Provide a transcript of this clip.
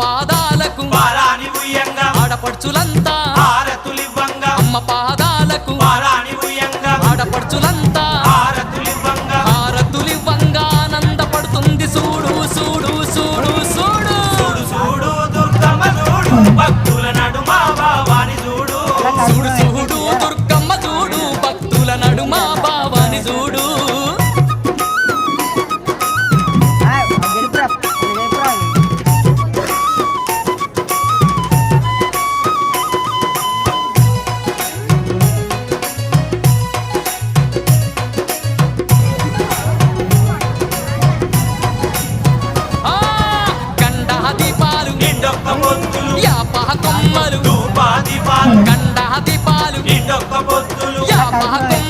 పాదాలకు పారాని ఉయ్యంగా ఆడపడుచులంతా హారతులివ్వంగా అమ్మ పాదాలకు పారాని ఉయ్యంగా ఆడపడుచులంతా హారతులివ్వంగా హారతులివ్వంగా ఆనందపడుతుంది చూడు చూడు చూడు చూడు చూడు చూడు దుర్గమ్మ చూడు భక్తుల నడుమ భావాని చూడు చూడు చూడు దుర్గమ్మ చూడు భక్తుల నడుమ భావాని చూడు ఆ గండ దీపాలు నిండొక్క పొత్తులు యాపహ కొమ్మలు ధూపా దీపాలు గండ దీపాలు నిండొక్క పొత్తులు యాపహ కొమ్మలు